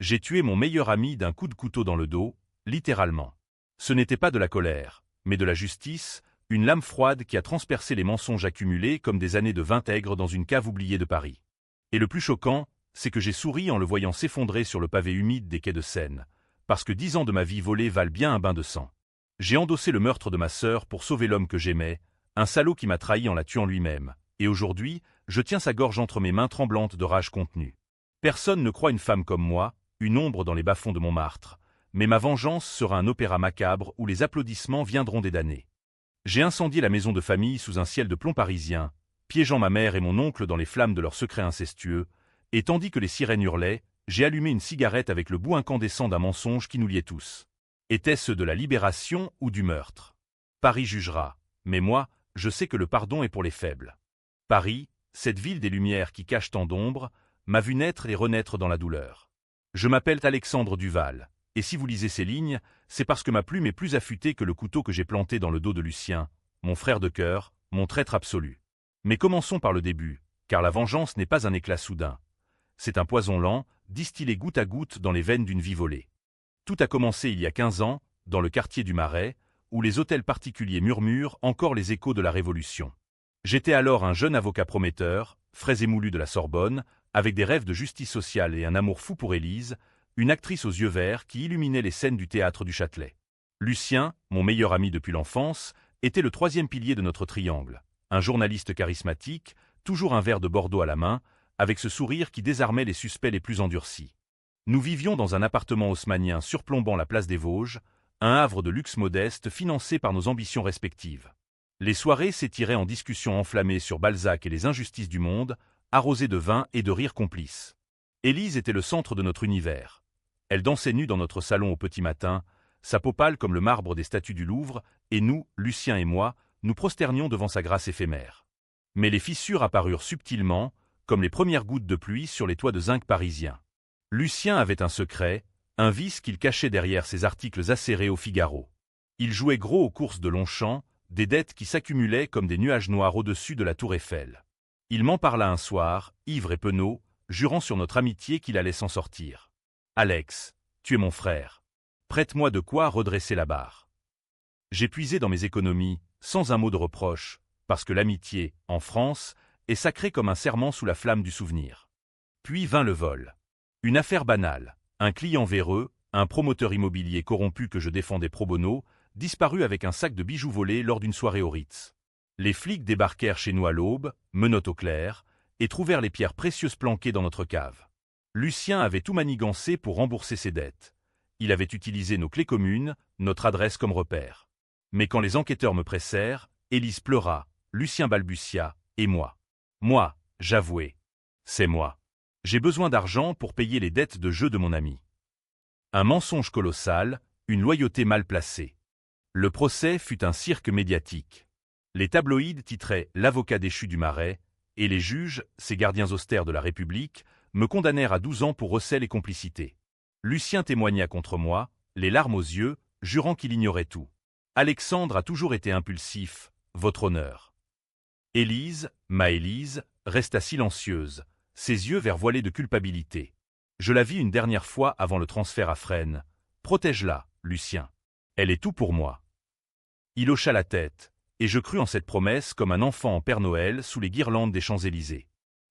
J'ai tué mon meilleur ami d'un coup de couteau dans le dos, littéralement. Ce n'était pas de la colère, mais de la justice, une lame froide qui a transpercé les mensonges accumulés comme des années de vintègre dans une cave oubliée de Paris. Et le plus choquant, c'est que j'ai souri en le voyant s'effondrer sur le pavé humide des quais de Seine, parce que 10 ans de ma vie volée valent bien un bain de sang. J'ai endossé le meurtre de ma sœur pour sauver l'homme que j'aimais, un salaud qui m'a trahi en la tuant lui-même, et aujourd'hui, je tiens sa gorge entre mes mains tremblantes de rage contenue. Personne ne croit une femme comme moi, une ombre dans les bas-fonds de Montmartre, mais ma vengeance sera un opéra macabre où les applaudissements viendront des damnés. J'ai incendié la maison de famille sous un ciel de plomb parisien, piégeant ma mère et mon oncle dans les flammes de leur secret incestueux, et tandis que les sirènes hurlaient, j'ai allumé une cigarette avec le bout incandescent d'un mensonge qui nous liait tous. Était-ce de la libération ou du meurtre? Paris jugera, mais moi, je sais que le pardon est pour les faibles. Paris, cette ville des lumières qui cache tant d'ombres, m'a vu naître et renaître dans la douleur. Je m'appelle Alexandre Duval, et si vous lisez ces lignes, c'est parce que ma plume est plus affûtée que le couteau que j'ai planté dans le dos de Lucien, mon frère de cœur, mon traître absolu. Mais commençons par le début, car la vengeance n'est pas un éclat soudain. C'est un poison lent, distillé goutte à goutte dans les veines d'une vie volée. Tout a commencé il y a 15 ans, dans le quartier du Marais, où les hôtels particuliers murmurent encore les échos de la Révolution. J'étais alors un jeune avocat prometteur, frais et moulu de la Sorbonne, avec des rêves de justice sociale et un amour fou pour Élise, une actrice aux yeux verts qui illuminait les scènes du théâtre du Châtelet. Lucien, mon meilleur ami depuis l'enfance, était le troisième pilier de notre triangle, un journaliste charismatique, toujours un verre de Bordeaux à la main, avec ce sourire qui désarmait les suspects les plus endurcis. Nous vivions dans un appartement haussmannien surplombant la place des Vosges, un havre de luxe modeste financé par nos ambitions respectives. Les soirées s'étiraient en discussions enflammées sur Balzac et les injustices du monde, arrosées de vin et de rires complices. Élise était le centre de notre univers. Elle dansait nue dans notre salon au petit matin, sa peau pâle comme le marbre des statues du Louvre, et nous, Lucien et moi, nous prosternions devant sa grâce éphémère. Mais les fissures apparurent subtilement, comme les premières gouttes de pluie sur les toits de zinc parisiens. Lucien avait un secret, un vice qu'il cachait derrière ses articles acérés au Figaro. Il jouait gros aux courses de Longchamp, des dettes qui s'accumulaient comme des nuages noirs au-dessus de la tour Eiffel. Il m'en parla un soir, ivre et penaud, jurant sur notre amitié qu'il allait s'en sortir. « Alex, tu es mon frère. Prête-moi de quoi redresser la barre. » J'ai puisé dans mes économies, sans un mot de reproche, parce que l'amitié, en France, est sacrée comme un serment sous la flamme du souvenir. Puis vint le vol. Une affaire banale, un client véreux, un promoteur immobilier corrompu que je défendais pro bono, disparut avec un sac de bijoux volés lors d'une soirée au Ritz. Les flics débarquèrent chez nous à l'aube, menottes au clair, et trouvèrent les pierres précieuses planquées dans notre cave. Lucien avait tout manigancé pour rembourser ses dettes. Il avait utilisé nos clés communes, notre adresse comme repère. Mais quand les enquêteurs me pressèrent, Élise pleura, Lucien balbutia, et moi. Moi, j'avouai. C'est moi. J'ai besoin d'argent pour payer les dettes de jeu de mon ami. Un mensonge colossal, une loyauté mal placée. Le procès fut un cirque médiatique. Les tabloïds titraient « L'avocat déchu du Marais » et les juges, ces gardiens austères de la République, me condamnèrent à 12 ans pour recel et complicité. Lucien témoigna contre moi, les larmes aux yeux, jurant qu'il ignorait tout. Alexandre a toujours été impulsif, votre honneur. Élise, ma Élise, resta silencieuse, ses yeux verts voilés de culpabilité. Je la vis une dernière fois avant le transfert à Fresnes. Protège-la, Lucien. Elle est tout pour moi. Il hocha la tête, et je crus en cette promesse comme un enfant en Père Noël sous les guirlandes des Champs-Élysées.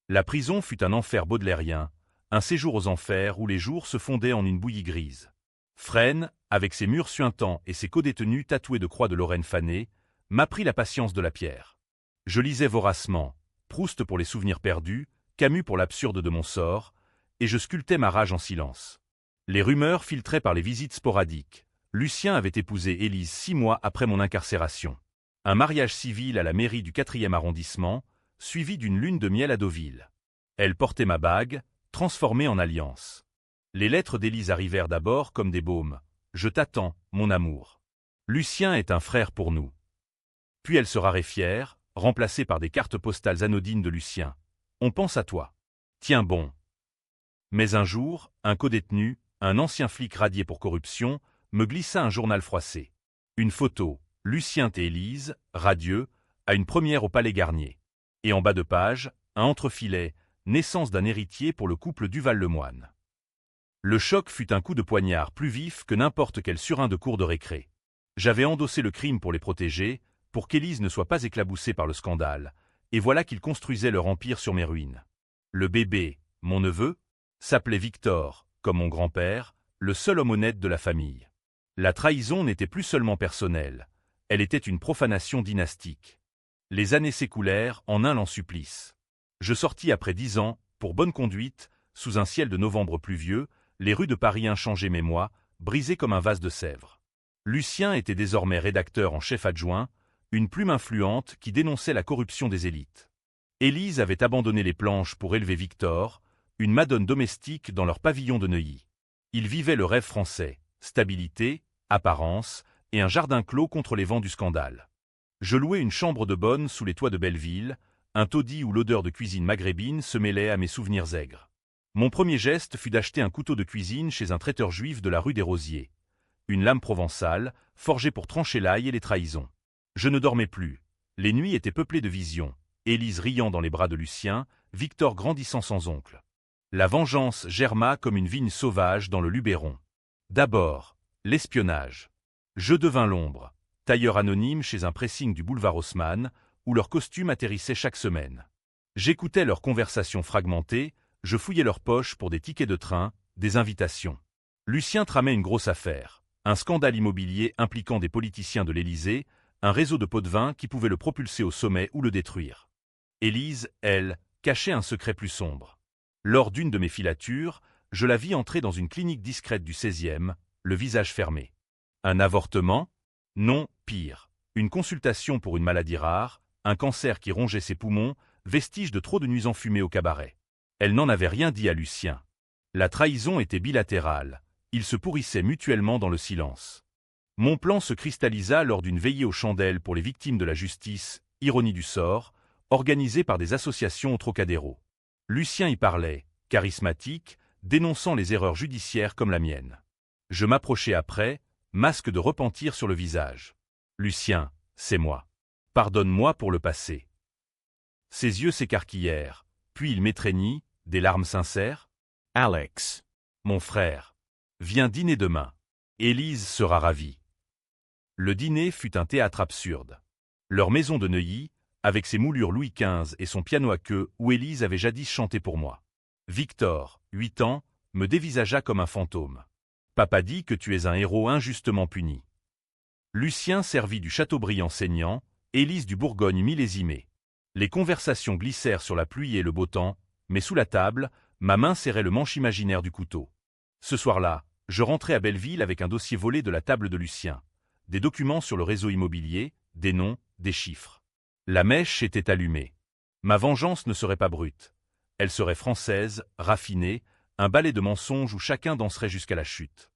La prison fut un enfer baudelairien, un séjour aux enfers où les jours se fondaient en une bouillie grise. Fresnes, avec ses murs suintants et ses codétenus tatoués de croix de Lorraine fanée, m'apprit la patience de la pierre. Je lisais voracement, Proust pour les souvenirs perdus, Camus pour l'absurde de mon sort, et je sculptais ma rage en silence. Les rumeurs filtraient par les visites sporadiques. Lucien avait épousé Élise 6 mois après mon incarcération. Un mariage civil à la mairie du 4e arrondissement, suivi d'une lune de miel à Deauville. Elle portait ma bague, transformée en alliance. Les lettres d'Élise arrivèrent d'abord comme des baumes. Je t'attends, mon amour. Lucien est un frère pour nous. Puis elle se raréfièrent, remplacées par des cartes postales anodines de Lucien. On pense à toi. Tiens bon. Mais un jour, un codétenu, un ancien flic radié pour corruption, me glissa un journal froissé. Une photo, Lucien et Élise, radieux, à une première au Palais Garnier. Et en bas de page, un entrefilet, naissance d'un héritier pour le couple Duval-Lemoine. Le choc fut un coup de poignard plus vif que n'importe quel surin de cour de récré. J'avais endossé le crime pour les protéger, pour qu'Élise ne soit pas éclaboussée par le scandale, et voilà qu'ils construisaient leur empire sur mes ruines. Le bébé, mon neveu, s'appelait Victor, comme mon grand-père, le seul homme honnête de la famille. La trahison n'était plus seulement personnelle, elle était une profanation dynastique. Les années s'écoulèrent en un lent supplice. Je sortis après 10 ans, pour bonne conduite, sous un ciel de novembre pluvieux, les rues de Paris inchangées mais moi, brisées comme un vase de Sèvres. Lucien était désormais rédacteur en chef adjoint, une plume influente qui dénonçait la corruption des élites. Élise avait abandonné les planches pour élever Victor, une madone domestique dans leur pavillon de Neuilly. Il vivait le rêve français, stabilité, apparence, et un jardin clos contre les vents du scandale. Je louai une chambre de bonne sous les toits de Belleville, un taudis où l'odeur de cuisine maghrébine se mêlait à mes souvenirs aigres. Mon premier geste fut d'acheter un couteau de cuisine chez un traiteur juif de la rue des Rosiers. Une lame provençale, forgée pour trancher l'ail et les trahisons. Je ne dormais plus. Les nuits étaient peuplées de visions. Élise riant dans les bras de Lucien, Victor grandissant sans oncle. La vengeance germa comme une vigne sauvage dans le Luberon. D'abord, l'espionnage. Je devins l'ombre, tailleur anonyme chez un pressing du boulevard Haussmann, où leurs costumes atterrissaient chaque semaine. J'écoutais leurs conversations fragmentées, je fouillais leurs poches pour des tickets de train, des invitations. Lucien tramait une grosse affaire, un scandale immobilier impliquant des politiciens de l'Élysée, un réseau de pots de vin qui pouvait le propulser au sommet ou le détruire. Élise, elle, cachait un secret plus sombre. Lors d'une de mes filatures, je la vis entrer dans une clinique discrète du 16e, le visage fermé. Un avortement? Non, pire. Une consultation pour une maladie rare, un cancer qui rongeait ses poumons, vestige de trop de nuits enfumées au cabaret. Elle n'en avait rien dit à Lucien. La trahison était bilatérale. Ils se pourrissaient mutuellement dans le silence. Mon plan se cristallisa lors d'une veillée aux chandelles pour les victimes de la justice, ironie du sort, organisée par des associations au Trocadéro. Lucien y parlait, charismatique, dénonçant les erreurs judiciaires comme la mienne. Je m'approchai après, masque de repentir sur le visage. Lucien, c'est moi. Pardonne-moi pour le passé. Ses yeux s'écarquillèrent, puis il m'étreignit, des larmes sincères. Alex, mon frère, viens dîner demain. Élise sera ravie. Le dîner fut un théâtre absurde. Leur maison de Neuilly, avec ses moulures Louis XV et son piano à queue où Élise avait jadis chanté pour moi. Victor, 8 ans, me dévisagea comme un fantôme. Papa dit que tu es un héros injustement puni. Lucien servit du Châteaubriand saignant, Élise du Bourgogne millésimé. Les conversations glissèrent sur la pluie et le beau temps, mais sous la table, ma main serrait le manche imaginaire du couteau. Ce soir-là, je rentrai à Belleville avec un dossier volé de la table de Lucien. Des documents sur le réseau immobilier, des noms, des chiffres. La mèche était allumée. Ma vengeance ne serait pas brute. Elle serait française, raffinée, un ballet de mensonges où chacun danserait jusqu'à la chute.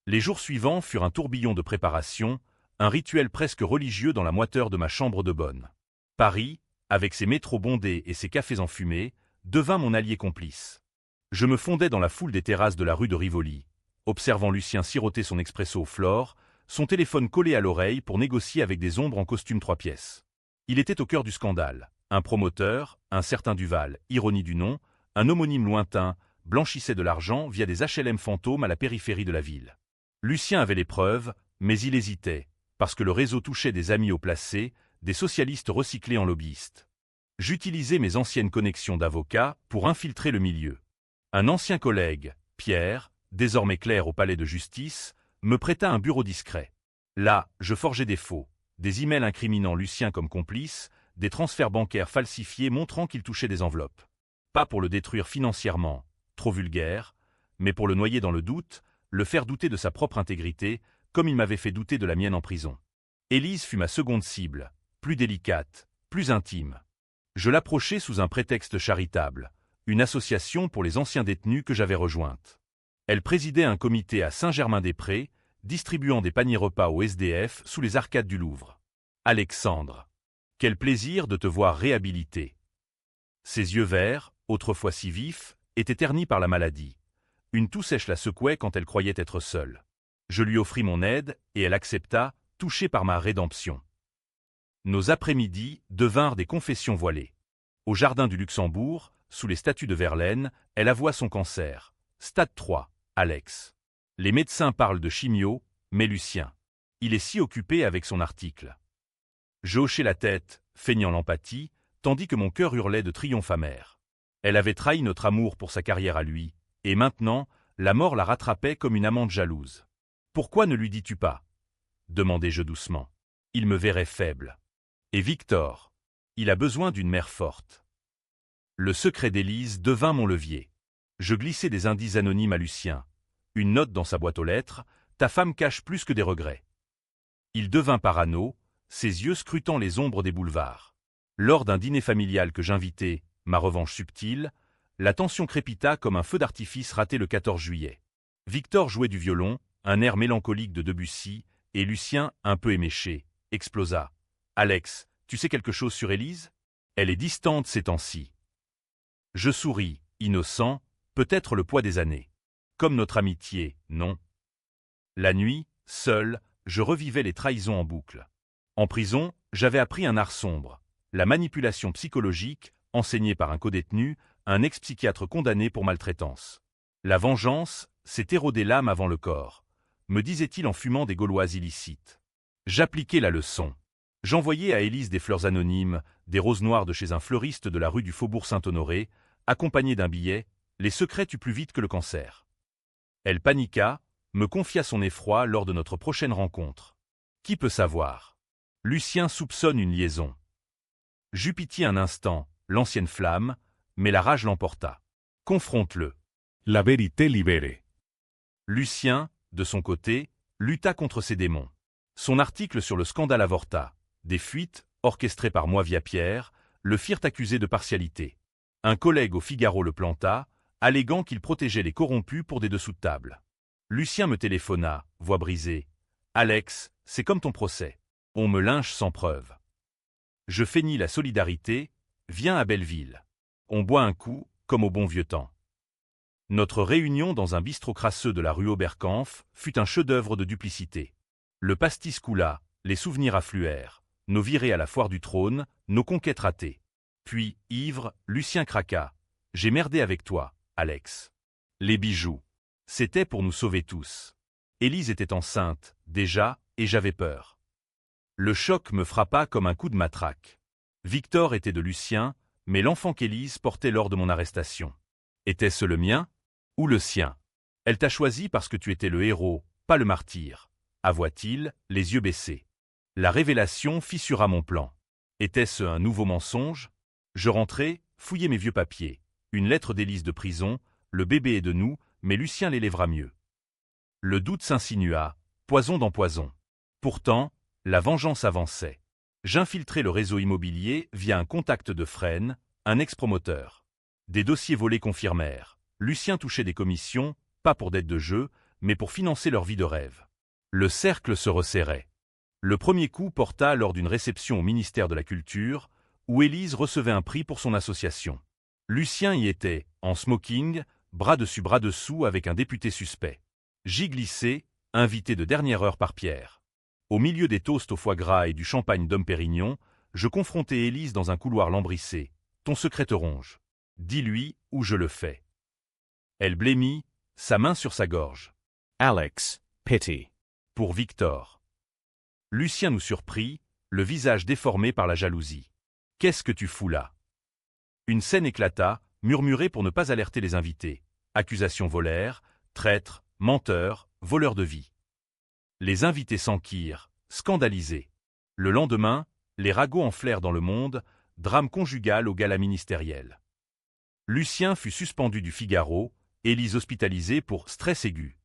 Les jours suivants furent un tourbillon de préparation, un rituel presque religieux dans la moiteur de ma chambre de bonne. Paris, avec ses métros bondés et ses cafés enfumés, devint mon allié complice. Je me fondais dans la foule des terrasses de la rue de Rivoli, observant Lucien siroter son expresso au Flore, son téléphone collé à l'oreille pour négocier avec des ombres en costume 3 pièces. Il était au cœur du scandale. Un promoteur, un certain Duval, ironie du nom, un homonyme lointain, blanchissait de l'argent via des HLM fantômes à la périphérie de la ville. Lucien avait les preuves, mais il hésitait, parce que le réseau touchait des amis haut placés, des socialistes recyclés en lobbyistes. J'utilisais mes anciennes connexions d'avocat pour infiltrer le milieu. Un ancien collègue, Pierre, désormais clerc au palais de justice, me prêta un bureau discret. Là, je forgeais des faux, des emails incriminant Lucien comme complice, des transferts bancaires falsifiés montrant qu'il touchait des enveloppes. Pas pour le détruire financièrement, trop vulgaire, mais pour le noyer dans le doute, le faire douter de sa propre intégrité, comme il m'avait fait douter de la mienne en prison. Élise fut ma seconde cible, plus délicate, plus intime. Je l'approchai sous un prétexte charitable, une association pour les anciens détenus que j'avais rejointe. Elle présidait un comité à Saint-Germain-des-Prés, distribuant des paniers repas aux SDF sous les arcades du Louvre. Alexandre, quel plaisir de te voir réhabilité. Ses yeux verts, autrefois si vifs, étaient ternis par la maladie. Une toux sèche la secouait quand elle croyait être seule. Je lui offris mon aide, et elle accepta, touchée par ma rédemption. Nos après-midi devinrent des confessions voilées. Au jardin du Luxembourg, sous les statues de Verlaine, elle avoua son cancer. Stade 3, Alex. Les médecins parlent de chimio, mais Lucien. Il est si occupé avec son article. Je hochais la tête, feignant l'empathie, tandis que mon cœur hurlait de triomphe amer. Elle avait trahi notre amour pour sa carrière à lui, et maintenant, la mort la rattrapait comme une amante jalouse. « Pourquoi ne lui dis-tu pas » demandai-je doucement. Il me verrait faible. Et Victor, il a besoin d'une mère forte. Le secret d'Élise devint mon levier. Je glissai des indices anonymes à Lucien. Une note dans sa boîte aux lettres, « Ta femme cache plus que des regrets ». Il devint parano, ses yeux scrutant les ombres des boulevards. Lors d'un dîner familial que j'invitai, ma revanche subtile, la tension crépita comme un feu d'artifice raté le 14 juillet. Victor jouait du violon, un air mélancolique de Debussy, et Lucien, un peu éméché, explosa. « Alex, tu sais quelque chose sur Élise ? Elle est distante ces temps-ci. » Je souris, innocent, peut-être le poids des années. Comme notre amitié, non. La nuit, seul, je revivais les trahisons en boucle. En prison, j'avais appris un art sombre, la manipulation psychologique, enseignée par un codétenu, un ex-psychiatre condamné pour maltraitance. La vengeance, c'est éroder l'âme avant le corps, me disait-il en fumant des gauloises illicites. J'appliquai la leçon. J'envoyai à Élise des fleurs anonymes, des roses noires de chez un fleuriste de la rue du Faubourg Saint-Honoré, accompagné d'un billet « Les secrets tuent plus vite que le cancer ». Elle paniqua, me confia son effroi lors de notre prochaine rencontre. Qui peut savoir? Lucien soupçonne une liaison. J'eus pitié un instant, l'ancienne flamme, mais la rage l'emporta. Confronte-le. La vérité libère. Lucien, de son côté, lutta contre ses démons. Son article sur le scandale avorta. Des fuites, orchestrées par moi via Pierre, le firent accuser de partialité. Un collègue au Figaro le planta, alléguant qu'il protégeait les corrompus pour des dessous de table. Lucien me téléphona, voix brisée. « Alex, c'est comme ton procès. On me lynche sans preuve. » Je feignis la solidarité. « Viens à Belleville. On boit un coup, comme au bon vieux temps. » Notre réunion dans un bistrot crasseux de la rue Oberkampf fut un chef-d'œuvre de duplicité. Le pastis coula, les souvenirs affluèrent, nos virées à la foire du trône, nos conquêtes ratées. Puis, ivre, Lucien craqua. « J'ai merdé avec toi, Alex. » Les bijoux. C'était pour nous sauver tous. Élise était enceinte, déjà, et j'avais peur. Le choc me frappa comme un coup de matraque. Victor était de Lucien, mais l'enfant qu'Élise portait lors de mon arrestation. Était-ce le mien? Ou le sien? Elle t'a choisi parce que tu étais le héros, pas le martyr, avoua-t-il, les yeux baissés. La révélation fissura mon plan. Était-ce un nouveau mensonge? Je rentrai, fouillai mes vieux papiers. Une lettre d'Élise de prison, le bébé est de nous, mais Lucien l'élèvera mieux. Le doute s'insinua, poison dans poison. Pourtant, la vengeance avançait. J'infiltrai le réseau immobilier via un contact de Fresnes, un ex-promoteur. Des dossiers volés confirmèrent. Lucien touchait des commissions, pas pour dette de jeu, mais pour financer leur vie de rêve. Le cercle se resserrait. Le premier coup porta lors d'une réception au ministère de la Culture, où Élise recevait un prix pour son association. Lucien y était, en smoking, bras dessus bras dessous avec un député suspect. J'y glissai, invité de dernière heure par Pierre. Au milieu des toasts au foie gras et du champagne Dom Pérignon, je confrontai Élise dans un couloir lambrissé. « Ton secret te ronge. Dis-lui ou je le fais. » Elle blêmit, sa main sur sa gorge. Alex, pity. Pour Victor. Lucien nous surprit, le visage déformé par la jalousie. « Qu'est-ce que tu fous là ?» Une scène éclata, murmurée pour ne pas alerter les invités. Accusations volèrent, traître, menteur, voleur de vie. Les invités s'enquirent, scandalisés. Le lendemain, les ragots enflèrent dans le monde, drame conjugal au gala ministériel. Lucien fut suspendu du Figaro, Élise hospitalisée pour stress aigu.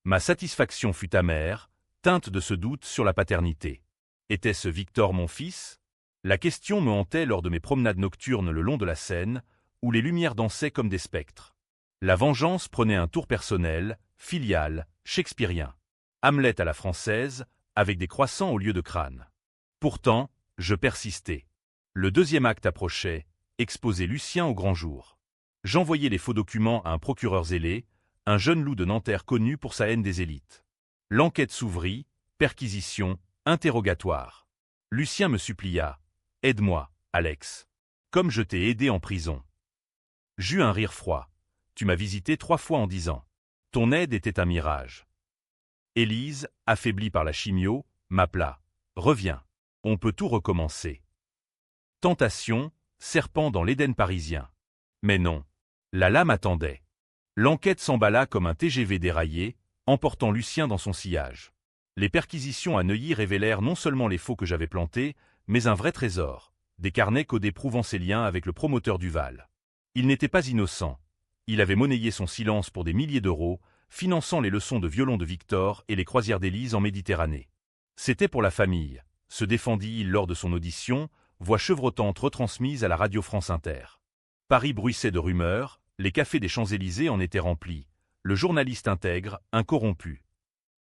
Ma satisfaction fut amère, teinte de ce doute sur la paternité. Était-ce Victor mon fils? La question me hantait lors de mes promenades nocturnes le long de la Seine, où les lumières dansaient comme des spectres. La vengeance prenait un tour personnel, filial, shakespearien. Hamlet à la française, avec des croissants au lieu de crâne. Pourtant, je persistais. Le deuxième acte approchait, exposer Lucien au grand jour. J'envoyai les faux documents à un procureur zélé, un jeune loup de Nanterre connu pour sa haine des élites. L'enquête s'ouvrit, perquisition, interrogatoire. Lucien me supplia. « Aide-moi, Alex. Comme je t'ai aidé en prison. » J'eus un rire froid. Tu m'as visité 3 fois en 10 ans. Ton aide était un mirage. Élise, affaiblie par la chimio, m'appela. Reviens. On peut tout recommencer. Tentation, serpent dans l'Éden parisien. Mais non. La lame attendait. L'enquête s'emballa comme un TGV déraillé, emportant Lucien dans son sillage. Les perquisitions à Neuilly révélèrent non seulement les faux que j'avais plantés, mais un vrai trésor, des carnets codés prouvant ses liens avec le promoteur Duval. Il n'était pas innocent. Il avait monnayé son silence pour des milliers d'euros, finançant les leçons de violon de Victor et les croisières d'Élise en Méditerranée. C'était pour la famille, se défendit-il lors de son audition, voix chevrotante retransmise à la radio France Inter. Paris bruissait de rumeurs, les cafés des Champs-Élysées en étaient remplis, le journaliste intègre, incorrompu.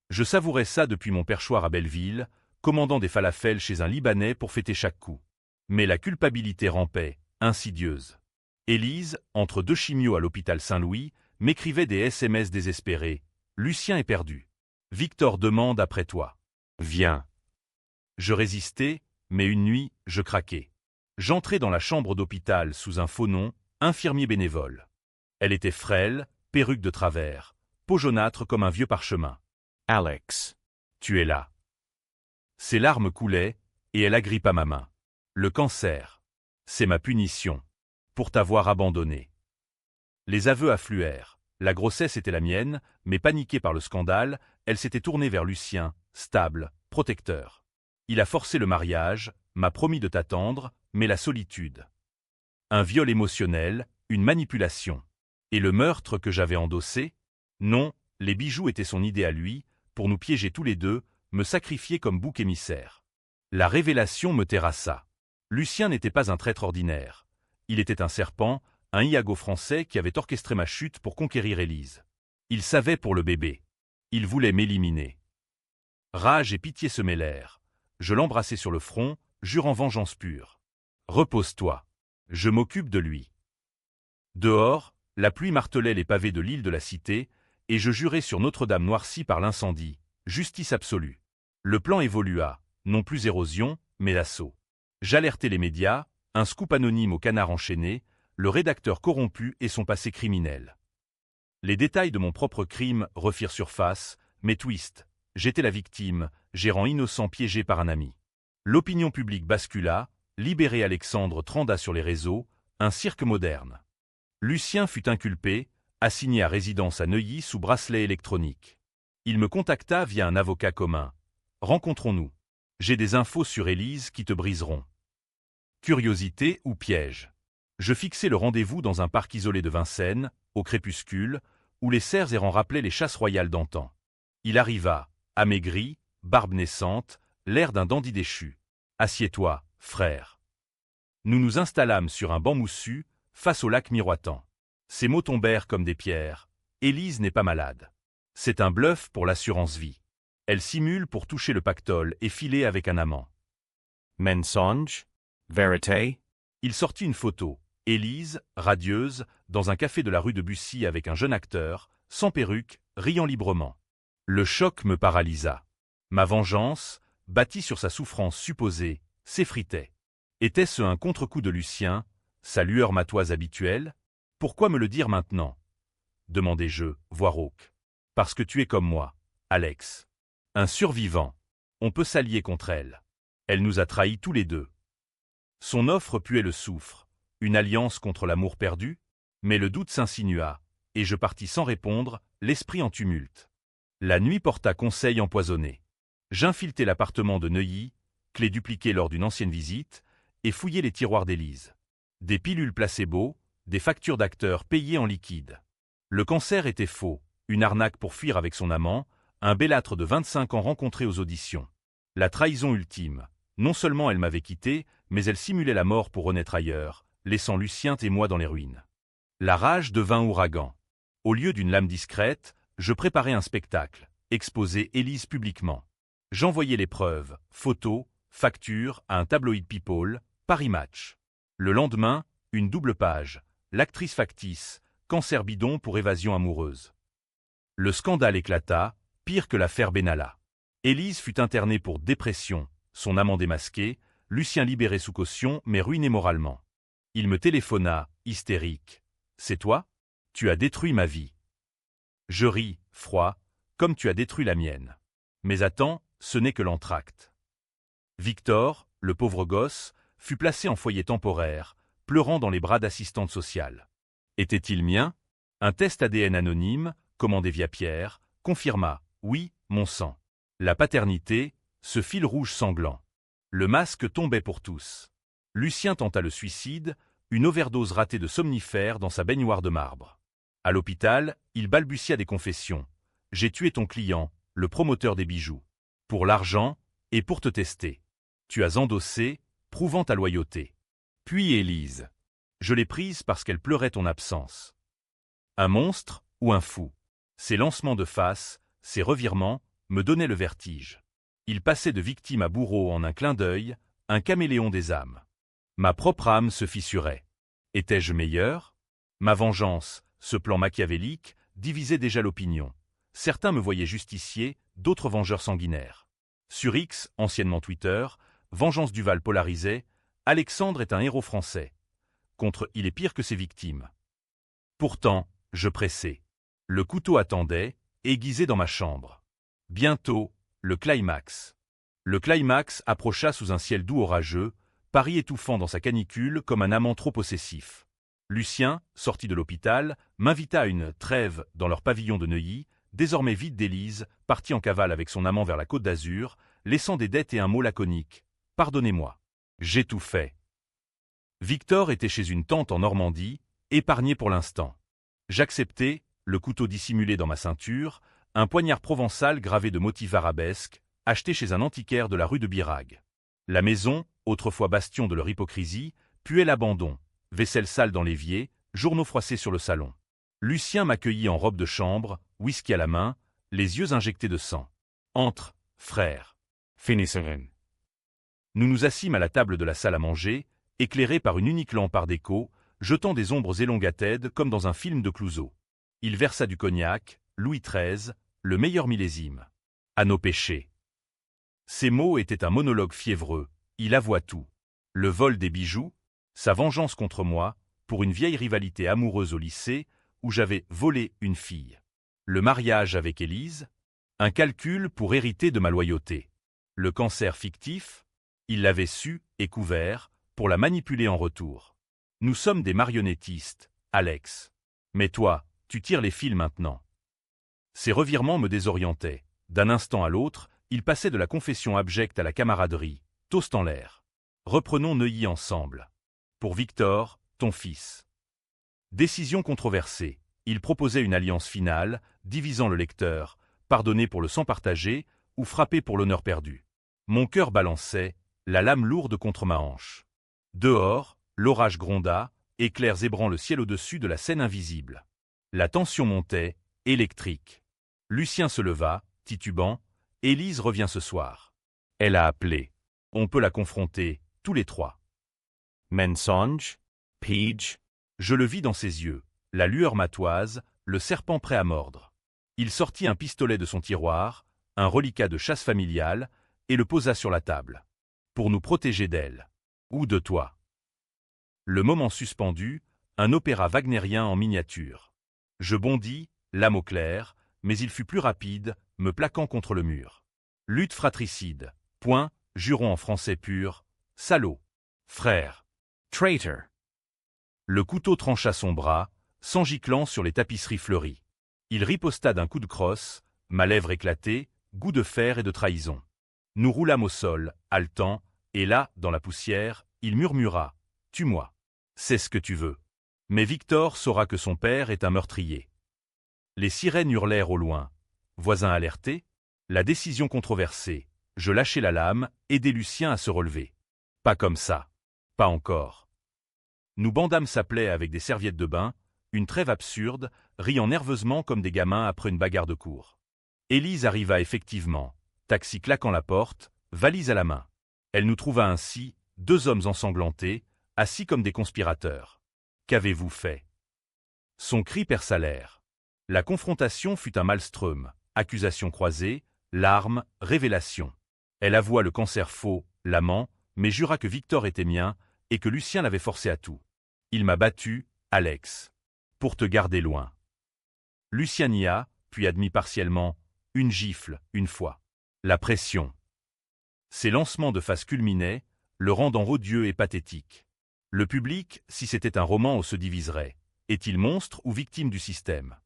Je savourais ça depuis mon perchoir à Belleville, commandant des falafels chez un Libanais pour fêter chaque coup. Mais la culpabilité rampait, insidieuse. Élise, entre deux chimios à l'hôpital Saint-Louis, m'écrivait des SMS désespérés. Lucien est perdu. Victor demande après toi. Viens. Je résistais, mais une nuit, je craquai. J'entrai dans la chambre d'hôpital sous un faux nom, infirmier bénévole. Elle était frêle, perruque de travers, peau jaunâtre comme un vieux parchemin. Alex. Tu es là. Ses larmes coulaient, et elle agrippa ma main. Le cancer. C'est ma punition. Pour t'avoir abandonné. Les aveux affluèrent. La grossesse était la mienne, mais paniquée par le scandale, elle s'était tournée vers Lucien, stable, protecteur. Il a forcé le mariage, m'a promis de t'attendre, mais la solitude. Un viol émotionnel, une manipulation. Et le meurtre que j'avais endossé? Non, les bijoux étaient son idée à lui, pour nous piéger tous les deux, me sacrifier comme bouc émissaire. La révélation me terrassa. Lucien n'était pas un traître ordinaire. Il était un serpent, un Iago français qui avait orchestré ma chute pour conquérir Élise. Il savait pour le bébé. Il voulait m'éliminer. Rage et pitié se mêlèrent. Je l'embrassai sur le front, jurant vengeance pure. Repose-toi. Je m'occupe de lui. Dehors, la pluie martelait les pavés de l'île de la Cité, et je jurai sur Notre-Dame noircie par l'incendie. Justice absolue. Le plan évolua, non plus érosion, mais assaut. J'alertai les médias, un scoop anonyme au canard enchaîné, le rédacteur corrompu et son passé criminel. Les détails de mon propre crime refirent surface, mais twist. J'étais la victime, gérant innocent piégé par un ami. L'opinion publique bascula, libéré Alexandre tranda sur les réseaux, un cirque moderne. Lucien fut inculpé, assigné à résidence à Neuilly sous bracelet électronique. Il me contacta via un avocat commun. Rencontrons-nous. J'ai des infos sur Élise qui te briseront. Curiosité ou piège? Je fixai le rendez-vous dans un parc isolé de Vincennes, au crépuscule, où les cerfs errants rappelaient les chasses royales d'antan. Il arriva, amaigri, barbe naissante, l'air d'un dandy déchu. « Assieds-toi, frère. » Nous nous installâmes sur un banc moussu, face au lac miroitant. Ces mots tombèrent comme des pierres. Élise n'est pas malade. C'est un bluff pour l'assurance vie. Elle simule pour toucher le pactole et filer avec un amant. Mensonge? Vérité? Il sortit une photo. Élise, radieuse, dans un café de la rue de Bussy avec un jeune acteur, sans perruque, riant librement. Le choc me paralysa. Ma vengeance, bâtie sur sa souffrance supposée, s'effritait. Était-ce un contre-coup de Lucien, sa lueur matoise habituelle? Pourquoi me le dire maintenant? Demandai-je, voix rauque. Parce que tu es comme moi, Alex. Un survivant. On peut s'allier contre elle. Elle nous a trahis tous les deux. Son offre puait le soufre. Une alliance contre l'amour perdu? Mais le doute s'insinua, et je partis sans répondre, l'esprit en tumulte. La nuit porta conseil empoisonné. J'infiltai l'appartement de Neuilly, clé dupliquée lors d'une ancienne visite, et fouillai les tiroirs d'Élise. Des pilules placebo, des factures d'acteurs payées en liquide. Le cancer était faux, une arnaque pour fuir avec son amant, un bellâtre de 25 ans rencontré aux auditions. La trahison ultime. Non seulement elle m'avait quitté, mais elle simulait la mort pour renaître ailleurs, laissant Lucien et moi dans les ruines. La rage devint ouragan. Au lieu d'une lame discrète, je préparais un spectacle, exposer Élise publiquement. J'envoyais les preuves, photos, factures à un tabloïd People, Paris Match. Le lendemain, une double page, l'actrice factice, cancer bidon pour évasion amoureuse. Le scandale éclata, pire que l'affaire Benalla. Élise fut internée pour dépression, son amant démasqué, Lucien libéré sous caution mais ruiné moralement. Il me téléphona, hystérique. « C'est toi? Tu as détruit ma vie. » Je ris, froid, comme tu as détruit la mienne. Mais attends, ce n'est que l'entracte. Victor, le pauvre gosse, fut placé en foyer temporaire, pleurant dans les bras d'assistante sociale. Était-il mien? Un test ADN anonyme, commandé via Pierre, confirma, oui, mon sang. La paternité, ce fil rouge sanglant. Le masque tombait pour tous. Lucien tenta le suicide, une overdose ratée de somnifères dans sa baignoire de marbre. À l'hôpital, il balbutia des confessions. J'ai tué ton client, le promoteur des bijoux. Pour l'argent et pour te tester. Tu as endossé, prouvant ta loyauté. Puis Élise. Je l'ai prise parce qu'elle pleurait ton absence. Un monstre ou un fou? Ses lancements de face, ses revirements, me donnaient le vertige. Il passait de victime à bourreau en un clin d'œil, un caméléon des âmes. Ma propre âme se fissurait. Étais-je meilleur? Ma vengeance, ce plan machiavélique, divisait déjà l'opinion. Certains me voyaient justicier, d'autres vengeurs sanguinaires. Sur X, anciennement Twitter, Vengeance Duval polarisait, Alexandre est un héros français. Contre il est pire que ses victimes. Pourtant, je pressais. Le couteau attendait, aiguisé dans ma chambre. Bientôt, le climax. Le climax approcha sous un ciel doux orageux, Paris étouffant dans sa canicule comme un amant trop possessif. Lucien, sorti de l'hôpital, m'invita à une trêve dans leur pavillon de Neuilly, désormais vide d'Élise, partie en cavale avec son amant vers la Côte d'Azur, laissant des dettes et un mot laconique. Pardonnez-moi. J'étouffais. Victor était chez une tante en Normandie, épargné pour l'instant. J'acceptais, le couteau dissimulé dans ma ceinture, un poignard provençal gravé de motifs arabesques, acheté chez un antiquaire de la rue de Birague. La maison, autrefois bastion de leur hypocrisie, puait l'abandon, vaisselle sale dans l'évier, journaux froissés sur le salon. Lucien m'accueillit en robe de chambre, whisky à la main, les yeux injectés de sang. Entre, frère. Finisserin. Nous nous assîmes à la table de la salle à manger, éclairée par une unique lampe art déco, jetant des ombres élongatèdes comme dans un film de Clouzot. Il versa du cognac, Louis XIII, le meilleur millésime. À nos péchés. Ces mots étaient un monologue fiévreux, il avoua tout. Le vol des bijoux, sa vengeance contre moi, pour une vieille rivalité amoureuse au lycée, où j'avais volé une fille. Le mariage avec Élise, un calcul pour hériter de ma loyauté. Le cancer fictif, il l'avait su et couvert, pour la manipuler en retour. Nous sommes des marionnettistes, Alex. Mais toi, tu tires les fils maintenant. Ces revirements me désorientaient. D'un instant à l'autre, il passait de la confession abjecte à la camaraderie, toast en l'air. Reprenons Neuilly ensemble. Pour Victor, ton fils. Décision controversée. Il proposait une alliance finale, divisant le lecteur, pardonner pour le sang partagé ou frapper pour l'honneur perdu. Mon cœur balançait, la lame lourde contre ma hanche. Dehors, l'orage gronda, éclairs zébrant le ciel au-dessus de la scène invisible. La tension montait, électrique. Lucien se leva, titubant. Élise revient ce soir. Elle a appelé. On peut la confronter, tous les trois. Mensonge? Page? Je le vis dans ses yeux, la lueur matoise, le serpent prêt à mordre. Il sortit un pistolet de son tiroir, un reliquat de chasse familiale, et le posa sur la table. Pour nous protéger d'elle. Ou de toi. Le moment suspendu, un opéra wagnérien en miniature. Je bondis, l'âme au clair, mais il fut plus rapide, me plaquant contre le mur. Lutte fratricide. Point, juron en français pur. Salaud. Frère. Traitor. Le couteau trancha son bras, s'engiclant sur les tapisseries fleuries. Il riposta d'un coup de crosse, ma lèvre éclatée, goût de fer et de trahison. Nous roulâmes au sol, haletant, et là, dans la poussière, il murmura « Tue-moi. C'est ce que tu veux. » Mais Victor saura que son père est un meurtrier. Les sirènes hurlèrent au loin. Voisins alertés, la décision controversée. Je lâchai la lame, aidai Lucien à se relever. Pas comme ça. Pas encore. Nous bandâmes sa plaie avec des serviettes de bain, une trêve absurde, riant nerveusement comme des gamins après une bagarre de cour. Élise arriva effectivement, taxi claquant la porte, valise à la main. Elle nous trouva ainsi, deux hommes ensanglantés, assis comme des conspirateurs. Qu'avez-vous fait? Son cri perça l'air. La confrontation fut un maelstrom, accusations croisées, larmes, révélations. Elle avoua le cancer faux, l'amant, mais jura que Victor était mien et que Lucien l'avait forcé à tout. Il m'a battu, Alex. Pour te garder loin. Lucien nia, puis admis partiellement, une gifle, une fois. La pression. Ces lancements de face culminaient, le rendant odieux et pathétique. Le public, si c'était un roman, se diviserait. Est-il monstre ou victime du système?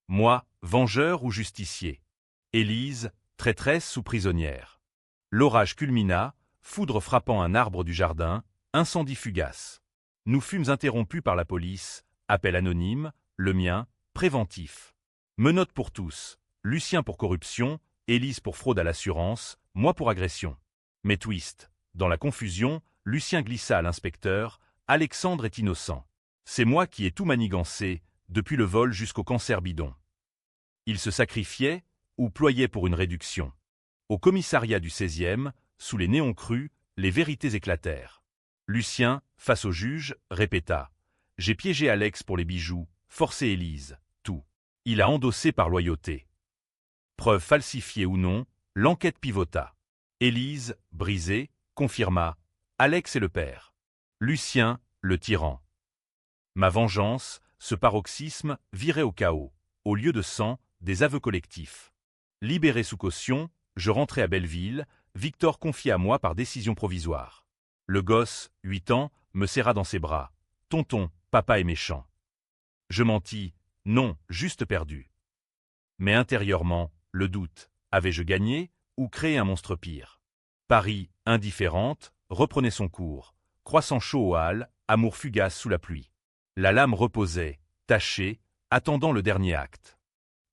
Moi, vengeur ou justicier? Élise, traîtresse ou prisonnière? L'orage culmina, foudre frappant un arbre du jardin, incendie fugace. Nous fûmes interrompus par la police, appel anonyme, le mien, préventif. Menottes pour tous, Lucien pour corruption, Élise pour fraude à l'assurance, moi pour agression. Mais twist, dans la confusion, Lucien glissa à l'inspecteur, Alexandre est innocent. C'est moi qui ai tout manigancé, depuis le vol jusqu'au cancer bidon. Il se sacrifiait, ou ployait pour une réduction. Au commissariat du 16e, sous les néons crus, les vérités éclatèrent. Lucien, face au juge, répéta « J'ai piégé Alex pour les bijoux, forcé Élise, tout. Il a endossé par loyauté. » Preuve falsifiée ou non, l'enquête pivota. Élise, brisée, confirma « Alex est le père. » Lucien, le tyran. Ma vengeance, ce paroxysme, virait au chaos, au lieu de sang, des aveux collectifs. Libéré sous caution, je rentrai à Belleville, Victor confié à moi par décision provisoire. Le gosse, 8 ans, me serra dans ses bras. « Tonton, papa est méchant. » Je mentis, non, juste perdu. Mais intérieurement, le doute, avais-je gagné ou créé un monstre pire? Paris, indifférente, reprenait son cours, croissant chaud aux halles, amour fugace sous la pluie. La lame reposait, tachée, attendant le dernier acte.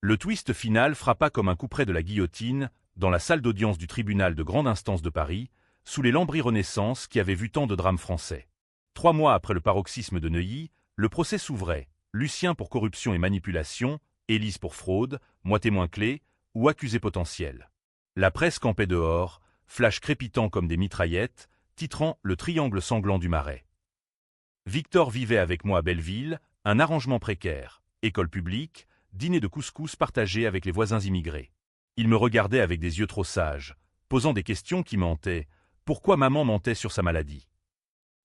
Le twist final frappa comme un couperet de la guillotine, dans la salle d'audience du tribunal de grande instance de Paris, sous les lambris Renaissance qui avaient vu tant de drames français. 3 mois après le paroxysme de Neuilly, le procès s'ouvrait, Lucien pour corruption et manipulation, Élise pour fraude, moi témoin clé, ou accusé potentiel. La presse campait dehors, flash crépitant comme des mitraillettes, titrant « Le triangle sanglant du Marais ». Victor vivait avec moi à Belleville, un arrangement précaire, école publique, dîner de couscous partagé avec les voisins immigrés. Il me regardait avec des yeux trop sages, posant des questions qui me hantaient. Pourquoi maman mentait sur sa maladie?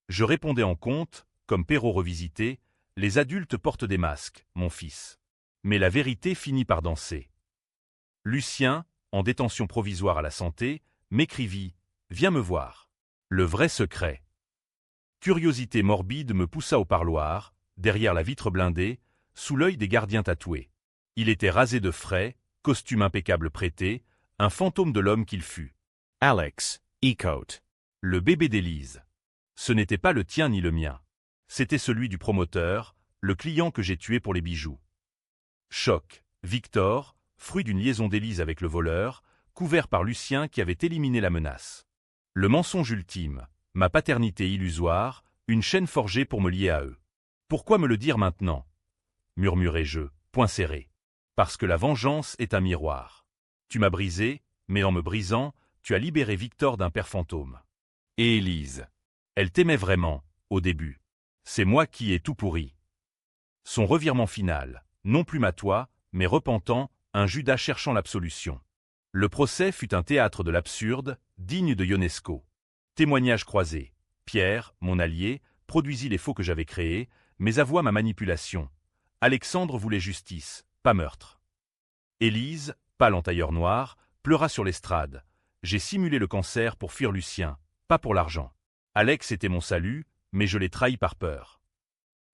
Je répondais en conte, comme Perrault revisité, les adultes portent des masques, mon fils. Mais la vérité finit par danser. Lucien, en détention provisoire à la santé, m'écrivit « Viens me voir. » Le vrai secret. Curiosité morbide me poussa au parloir, derrière la vitre blindée, sous l'œil des gardiens tatoués. Il était rasé de frais, costume impeccable prêté, un fantôme de l'homme qu'il fut. Alex, E-Coat. Le bébé d'Élise. Ce n'était pas le tien ni le mien. C'était celui du promoteur, le client que j'ai tué pour les bijoux. Choc. Victor, fruit d'une liaison d'Élise avec le voleur, couvert par Lucien qui avait éliminé la menace. Le mensonge ultime, ma paternité illusoire, une chaîne forgée pour me lier à eux. Pourquoi me le dire maintenant? Murmurai-je, poing serré. Parce que la vengeance est un miroir. Tu m'as brisé, mais en me brisant, tu as libéré Victor d'un père fantôme. Et Élise. Elle t'aimait vraiment, au début. C'est moi qui ai tout pourri. Son revirement final, non plus toi, mais repentant, un Judas cherchant l'absolution. Le procès fut un théâtre de l'absurde, digne de Ionesco. Témoignages croisés. Pierre, mon allié, produisit les faux que j'avais créés, mais avoua ma manipulation. Alexandre voulait justice, pas meurtre. Élise, pâle en tailleur noir, pleura sur l'estrade. J'ai simulé le cancer pour fuir Lucien, pas pour l'argent. Alex était mon salut, mais je l'ai trahi par peur.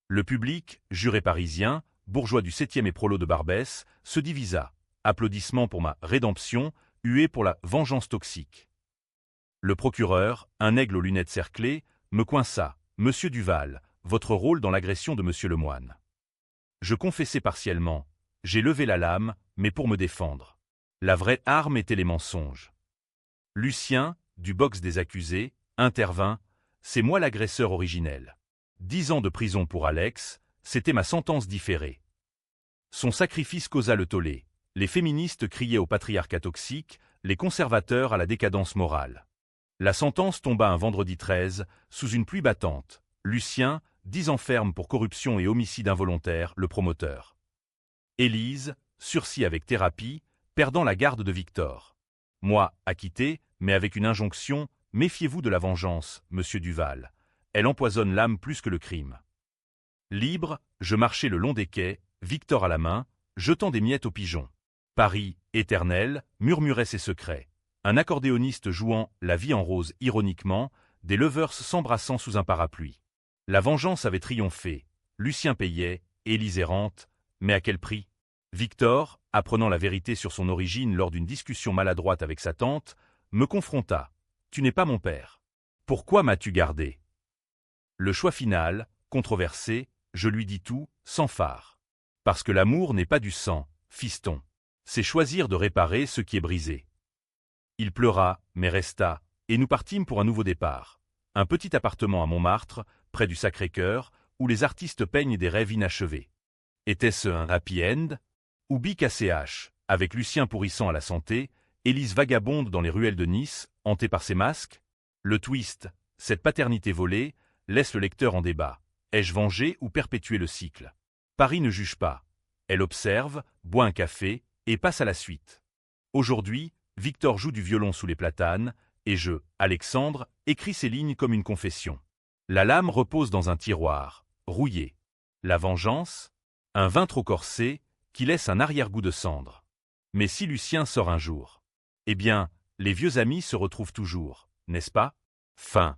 Le public, juré parisien, bourgeois du 7e et prolo de Barbès, se divisa. Applaudissements pour ma rédemption, huées pour la vengeance toxique. Le procureur, un aigle aux lunettes cerclées, me coinça. Monsieur Duval, votre rôle dans l'agression de Monsieur Lemoine. Je confessai partiellement. J'ai levé la lame, mais pour me défendre. La vraie arme était les mensonges. Lucien, du box des accusés, intervint. C'est moi l'agresseur originel. 10 ans de prison pour Alex, c'était ma sentence différée. Son sacrifice causa le tollé. Les féministes criaient au patriarcat toxique, les conservateurs à la décadence morale. La sentence tomba un vendredi 13, sous une pluie battante. Lucien, 10 ans ferme pour corruption et homicide involontaire, le promoteur. Élise, sursis avec thérapie, perdant la garde de Victor. Moi, acquitté, mais avec une injonction, méfiez-vous de la vengeance, monsieur Duval. Elle empoisonne l'âme plus que le crime. Libre, je marchais le long des quais, Victor à la main, jetant des miettes aux pigeons. Paris, éternel, murmurait ses secrets. Un accordéoniste jouant La vie en rose ironiquement, des lovers s'embrassant sous un parapluie. La vengeance avait triomphé. Lucien payait, Élise errante, mais à quel prix? Victor, apprenant la vérité sur son origine lors d'une discussion maladroite avec sa tante, me confronta. « Tu n'es pas mon père. Pourquoi m'as-tu gardé ?» Le choix final, controversé, je lui dis tout, sans phare. Parce que l'amour n'est pas du sang, fiston. C'est choisir de réparer ce qui est brisé. Il pleura, mais resta, et nous partîmes pour un nouveau départ. Un petit appartement à Montmartre, près du Sacré-Cœur, où les artistes peignent des rêves inachevés. Était-ce un happy end? Ou BKCH, avec Lucien pourrissant à la santé, Élise vagabonde dans les ruelles de Nice, hantée par ses masques? Le twist, cette paternité volée, laisse le lecteur en débat. Ai-je vengé ou perpétué le cycle? Paris ne juge pas. Elle observe, boit un café et passe à la suite. Aujourd'hui, Victor joue du violon sous les platanes, et je, Alexandre, écris ces lignes comme une confession. La lame repose dans un tiroir, rouillé. La vengeance? Un vin trop corsé, qui laisse un arrière-goût de cendre. Mais si Lucien sort un jour, eh bien, les vieux amis se retrouvent toujours, n'est-ce pas? Fin.